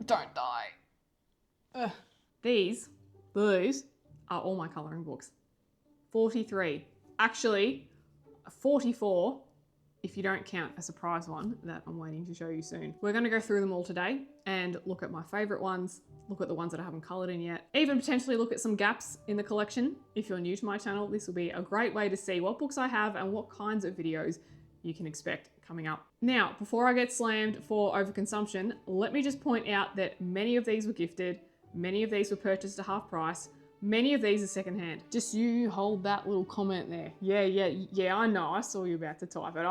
Don't die. Ugh. These are all my colouring books. 43. Actually, 44 if you don't count a surprise one that I'm waiting to show you soon. We're going to go through them all today and look at my favourite ones, look at the ones that I haven't coloured in yet, even potentially look at some gaps in the collection. If you're new to my channel, this will be a great way to see what books I have and what kinds of videos you can expect coming up. Now, before I get slammed for overconsumption, let me just point out that many of these were gifted, many of these were purchased at half price, many of these are secondhand. Just you hold that little comment there. Yeah, I know. I saw you about to type it.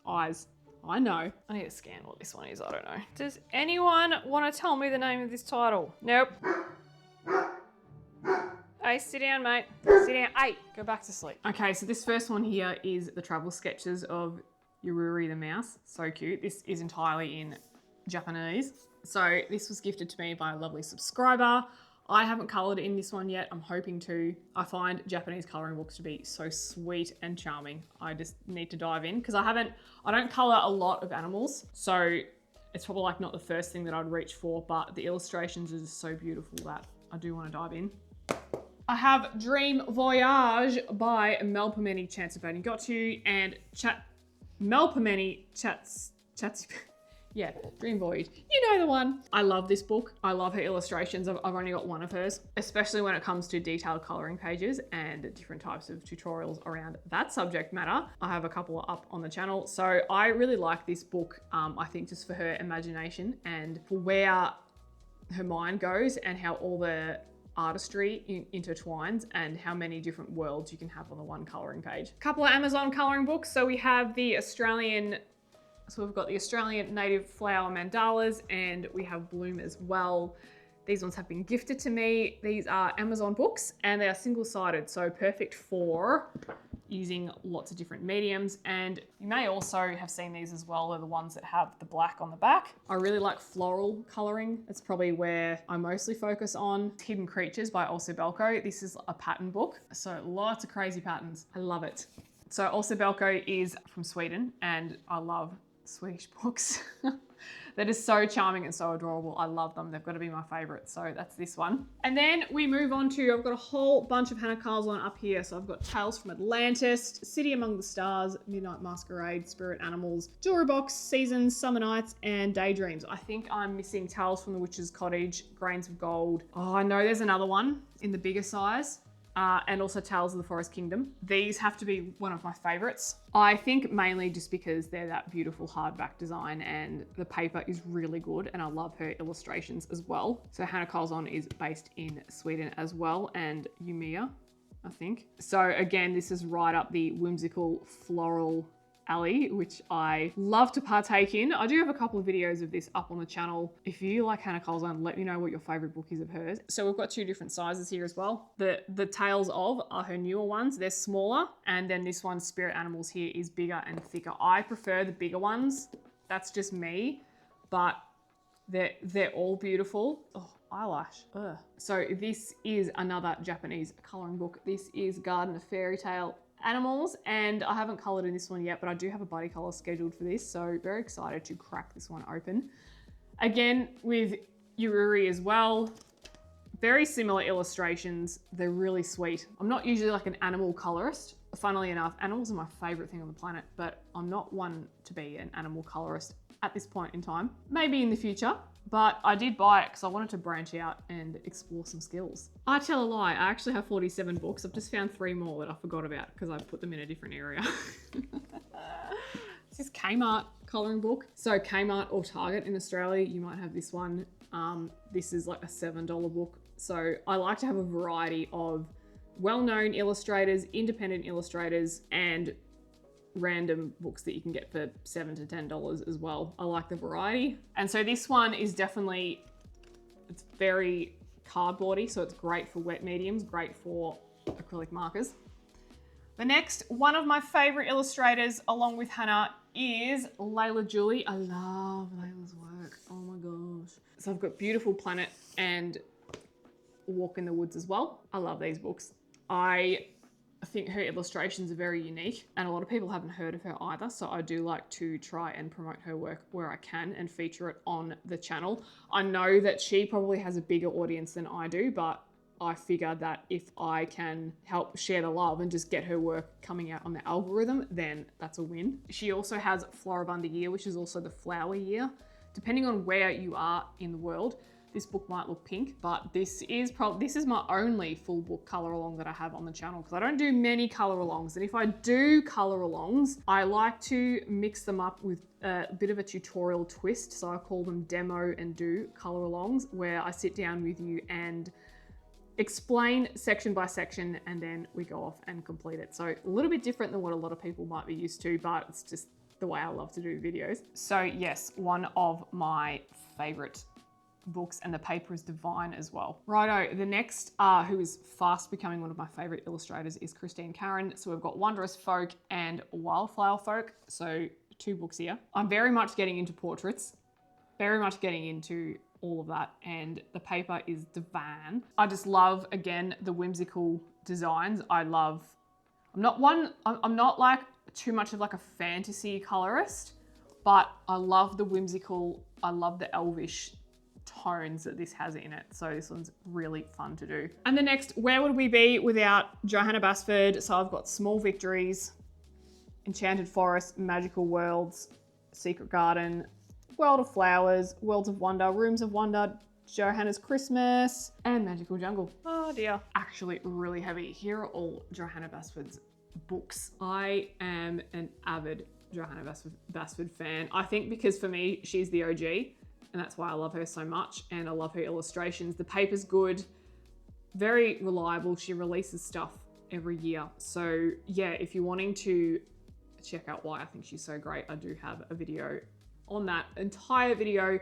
Eyes. I know. I need to scan what this one is. I don't know. Does anyone want to tell me the name of this title? Nope. Hey, sit down, mate. Sit down. Hey, go back to sleep. Okay, so this first one here is the travel sketches of Yururi the mouse. So cute. This is entirely in Japanese. So this was gifted to me by a lovely subscriber. I haven't coloured in this one yet. I'm hoping to. I find Japanese colouring books to be so sweet and charming. I just need to dive in because I don't colour a lot of animals. So it's probably like not the first thing that I'd reach for, but the illustrations are just so beautiful that I do want to dive in. I have Dream Voyage by Melpomene Chansapani Gotu and Melpomene Chatsy. Yeah, Dream Voyage. You know the one. I love this book. I love her illustrations. I've only got one of hers, especially when it comes to detailed colouring pages and different types of tutorials around that subject matter. I have a couple up on the channel. So I really like this book, I think just for her imagination and for where her mind goes and how all the artistry intertwines and how many different worlds you can have on the one colouring page. A couple of Amazon colouring books. So we have the Australian So we've got the Australian native flower mandalas and we have Bloom as well. These ones have been gifted to me. These are Amazon books and they are single-sided, so perfect for using lots of different mediums. And you may also have seen these as well. They're the ones that have the black on the back. I really like floral colouring. It's probably where I mostly focus on. Hidden Creatures by Also Belko. This is a pattern book, so lots of crazy patterns. I love it. So Also Belko is from Sweden and I love Swedish books. That is so charming and so adorable. I love them. They've got to be my favorite. So that's this one. And then we move on to, I've got a whole bunch of Hannah Carlson up here. So I've got Tales from Atlantis, City Among the Stars, Midnight Masquerade, Spirit Animals, Jewelry Box, Seasons, Summer Nights, and Daydreams. I think I'm missing Tales from the Witch's Cottage, Grains of Gold. Oh, I know there's another one in the bigger size. And also Tales of the Forest Kingdom. These have to be one of my favorites. I think mainly just because they're that beautiful hardback design and the paper is really good and I love her illustrations as well. So Hannah Carlson is based in Sweden as well and Umeå, I think. So again, this is right up the whimsical floral alley, which I love to partake in. I do have a couple of videos of this up on the channel. If you like Hannah Carlson, let me know what your favorite book is of hers. So we've got two different sizes here as well. The Tales of are her newer ones. They're smaller. And then this one, Spirit Animals here, is bigger and thicker. I prefer the bigger ones. That's just me, but they're all beautiful. Oh, eyelash. Ugh. So this is another Japanese coloring book. This is Garden of Fairy Tale Animals, and I haven't coloured in this one yet, but I do have a buddy colour scheduled for this, so very excited to crack this one open. Again, with Yururi as well, very similar illustrations. They're really sweet. I'm not usually like an animal colourist. Funnily enough, animals are my favourite thing on the planet, but I'm not one to be an animal colourist at this point in time. Maybe in the future, but I did buy it because I wanted to branch out and explore some skills. I tell a lie, I actually have 47 books. I've just found 3 more that I forgot about because I put them in a different area. This is Kmart colouring book. So Kmart or Target in Australia, you might have this one. This is like a $7 book. So I like to have a variety of well-known illustrators, independent illustrators, and random books that you can get for $7 to $10 as well. I like the variety. And so this one is definitely, it's very cardboardy, so it's great for wet mediums, great for acrylic markers. The next, one of my favorite illustrators along with Hannah is Leila Duly. I love Leila's work. Oh my gosh. So I've got Beautiful Planet and Walk in the Woods as well. I love these books. I I think her illustrations are very unique and a lot of people haven't heard of her either. So I do like to try and promote her work where I can and feature it on the channel. I know that she probably has a bigger audience than I do, but I figure that if I can help share the love and just get her work coming out on the algorithm, then that's a win. She also has Floribunda Year, which is also the flower year. Depending on where you are in the world, this book might look pink, but this is my only full book color along that I have on the channel because I don't do many color alongs. And if I do color alongs, I like to mix them up with a bit of a tutorial twist. So I call them demo and do color alongs, where I sit down with you and explain section by section and then we go off and complete it. So a little bit different than what a lot of people might be used to, but it's just the way I love to do videos. So yes, one of my favorite books, and the paper is divine as well. Righto, the next who is fast becoming one of my favorite illustrators is Christine Karen. So we've got Wondrous Folk and Wildflower Folk. So 2 books here. I'm very much getting into portraits, very much getting into all of that, and the paper is divine. I just love, again, the whimsical designs. I'm not like too much of like a fantasy colorist, but I love the whimsical, I love the elvish tones that this has in it. So this one's really fun to do. And the next, where would we be without Johanna Basford? So I've got Small Victories, Enchanted Forest, Magical Worlds, Secret Garden, World of Flowers, Worlds of Wonder, Rooms of Wonder, Johanna's Christmas, and Magical Jungle. Oh dear. Actually really heavy. Here are all Johanna Basford's books. I am an avid Johanna Basford fan. I think because for me, she's the OG, and that's why I love her so much, and I love her illustrations. The paper's good, very reliable. She releases stuff every year. So yeah, if you're wanting to check out why I think she's so great, I do have a video on that, entire video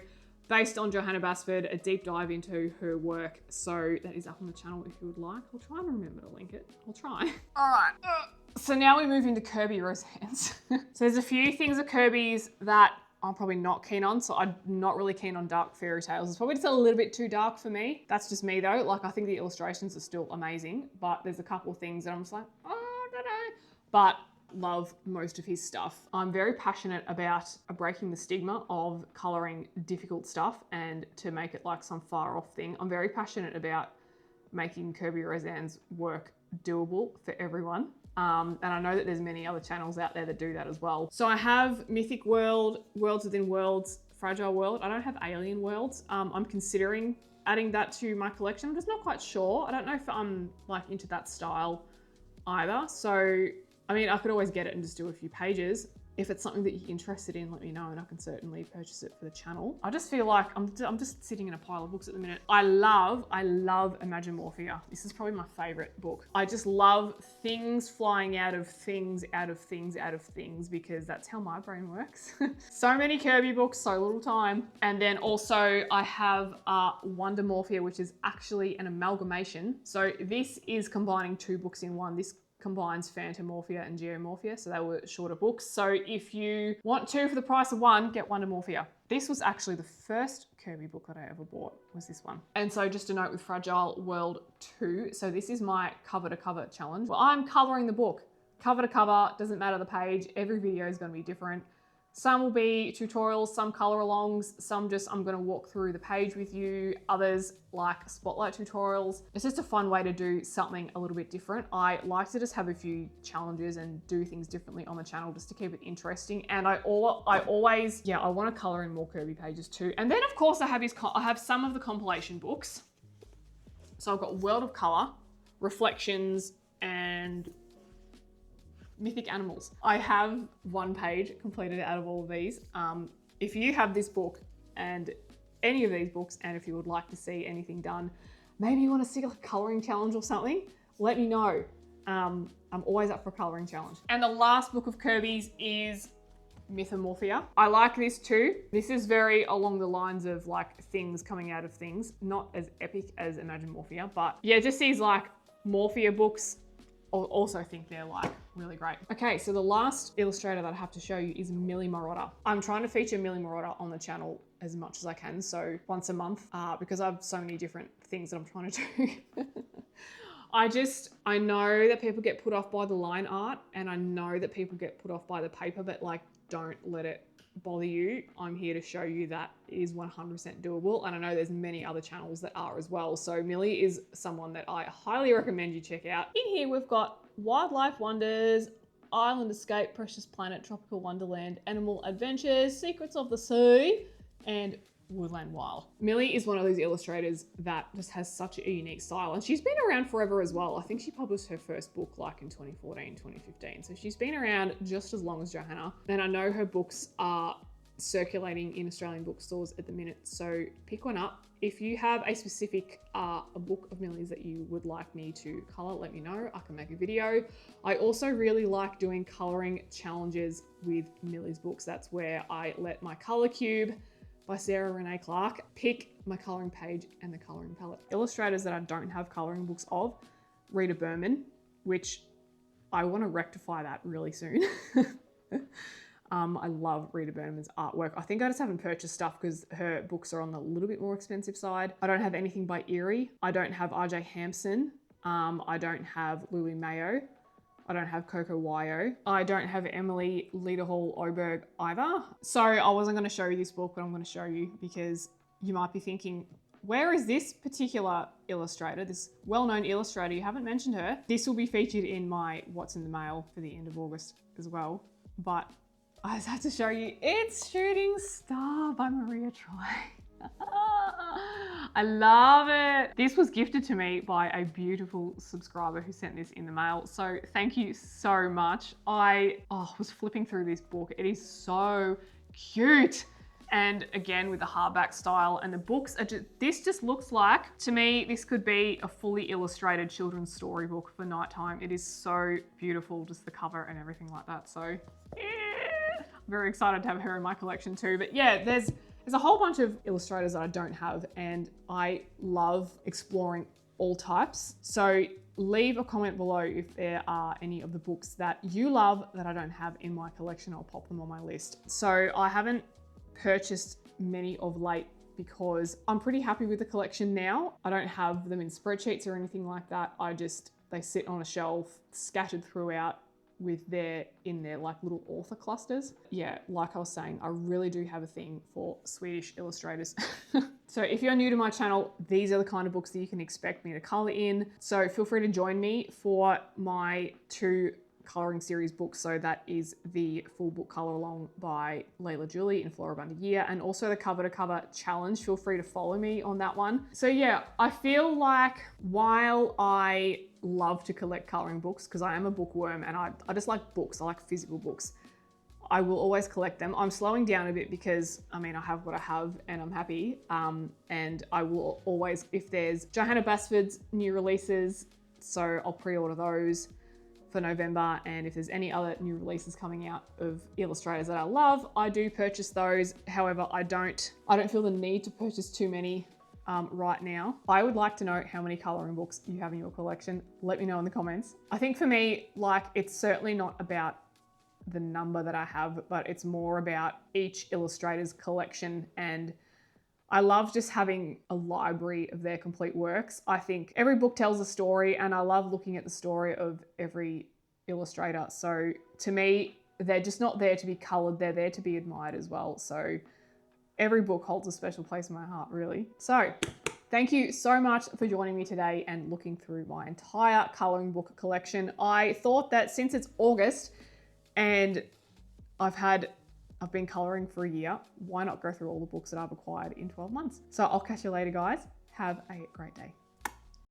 based on Johanna Basford, a deep dive into her work. So that is up on the channel if you would like. I'll try and remember to link it. I'll try. All right. So now we move into Kerby Rosanes. So there's a few things of Kerby's that I'm probably not keen on. So I'm not really keen on dark fairy tales. It's probably just a little bit too dark for me. That's just me though. Like, I think the illustrations are still amazing, but there's a couple of things that I'm just like, oh, I don't know. But love most of his stuff. I'm very passionate about breaking the stigma of colouring difficult stuff and to make it like some far off thing. I'm very passionate about making Kerby Rosanes' work doable for everyone. And I know that there's many other channels out there that do that as well. So I have Mythic World, Worlds Within Worlds, Fragile World. I don't have Alien Worlds. I'm considering adding that to my collection. I'm just not quite sure. I don't know if I'm like into that style either. So I mean, I could always get it and just do a few pages. If it's something that you're interested in, let me know and I can certainly purchase it for the channel. I just feel like I'm just sitting in a pile of books at the minute. I love Imagimorphia. This is probably my favorite book. I just love things flying out of things, out of things, out of things, because that's how my brain works. So many Kerby books, so little time. And then also I have Wondermorphia, which is actually an amalgamation. So this is combining 2 books in one. This combines Phantomorphia and Geomorphia, so they were shorter books. So if you want 2 for the price of 1, get Wondermorphia. This was actually the first Kerby book that I ever bought, was this one. And so just a note with Fragile World 2, so this is my cover to cover challenge. Well, I'm coloring the book, cover to cover, doesn't matter the page, every video is gonna be different. Some will be tutorials, some color alongs, some just I'm gonna walk through the page with you, others like spotlight tutorials. It's just a fun way to do something a little bit different. I like to just have a few challenges and do things differently on the channel just to keep it interesting. And I always, yeah, I wanna color in more Kerby pages too. And then of course I have some of the compilation books. So I've got World of Color, Reflections, and Mythic Animals. I have 1 page completed out of all of these. If you have this book and any of these books, and if you would like to see anything done, maybe you want to see a colouring challenge or something, let me know. I'm always up for a colouring challenge. And the last book of Kerby's is Mythomorphia. I like this too. This is very along the lines of like things coming out of things, not as epic as Imagimorphia, but yeah, just these like Morphia books. Also think they're like really great. Okay, so the last illustrator that I have to show you is Millie Marotta. I'm trying to feature Millie Marotta on the channel as much as I can, so once a month, because I have so many different things that I'm trying to do. I know that people get put off by the line art, and I know that people get put off by the paper, but like, don't let it bother you. I'm here to show you that it is 100% doable, and I know there's many other channels that are as well. So Millie is someone that I highly recommend you check out. In here we've got Wildlife Wonders, Island Escape, Precious Planet, Tropical Wonderland, Animal Adventures, Secrets of the Sea, and Woodland Wild. Millie is one of those illustrators that just has such a unique style, and she's been around forever as well. I think she published her first book like in 2014, 2015. So she's been around just as long as Johanna. And I know her books are circulating in Australian bookstores at the minute. So pick one up. If you have a specific a book of Millie's that you would like me to color, let me know. I can make a video. I also really like doing coloring challenges with Millie's books. That's where I let my color cube by Sarah Renee Clark pick my coloring page and the coloring palette. Illustrators that I don't have coloring books of, Rita Berman, which I want to rectify that really soon. I love Rita Berman's artwork. I think I just haven't purchased stuff because her books are on the little bit more expensive side. I don't have anything by Eerie. I don't have RJ Hampson. I don't have Louis Mayo. I don't have Coco Wyo. I don't have Emily Lederhall Oberg either. So I wasn't going to show you this book, but I'm going to show you because you might be thinking, where is this particular illustrator, this well-known illustrator? You haven't mentioned her. This will be featured in my What's in the Mail for the end of August as well. But I just have to show you, it's Shooting Star by Maria Troy. I love it. This was gifted to me by a beautiful subscriber who sent this in the mail. So thank you so much. I was flipping through this book. It is so cute. And again, with the hardback style, and the books are just, this just looks like, to me, this could be a fully illustrated children's storybook for nighttime. It is so beautiful, just the cover and everything like that. So yeah, I'm very excited to have her in my collection too. But yeah, there's a whole bunch of illustrators that I don't have, and I love exploring all types. So leave a comment below if there are any of the books that you love that I don't have in my collection. I'll pop them on my list. So I haven't purchased many of late because I'm pretty happy with the collection now. I don't have them in spreadsheets or anything like that. They sit on a shelf scattered throughout with their like little author clusters. Yeah, like I was saying, I really do have a thing for Swedish illustrators. So if you're new to my channel, these are the kind of books that you can expect me to color in. So feel free to join me for my 2 coloring series books. So that is the full book color along by Leila Duly in Floribunda Year, and also the cover to cover challenge. Feel free to follow me on that one. So yeah, I feel like while I love to collect coloring books because I am a bookworm and I just like books, I like physical books, I will always collect them. I'm slowing down a bit because I mean, I have what I have and I'm happy. And I will always, if there's Johanna Basford's new releases, so I'll pre-order those for November, and if there's any other new releases coming out of illustrators that I love, I do purchase those. However, I don't feel the need to purchase too many right now. I would like to know how many coloring books you have in your collection. Let me know in the comments. I think for me, like, it's certainly not about the number that I have, but it's more about each illustrator's collection, and I love just having a library of their complete works. I think every book tells a story, and I love looking at the story of every illustrator. So to me, they're just not there to be colored, they're there to be admired as well. So every book holds a special place in my heart, really. So thank you so much for joining me today and looking through my entire coloring book collection. I thought that since it's August and I've been coloring for a year, why not go through all the books that I've acquired in 12 months? So I'll catch you later, guys. Have a great day.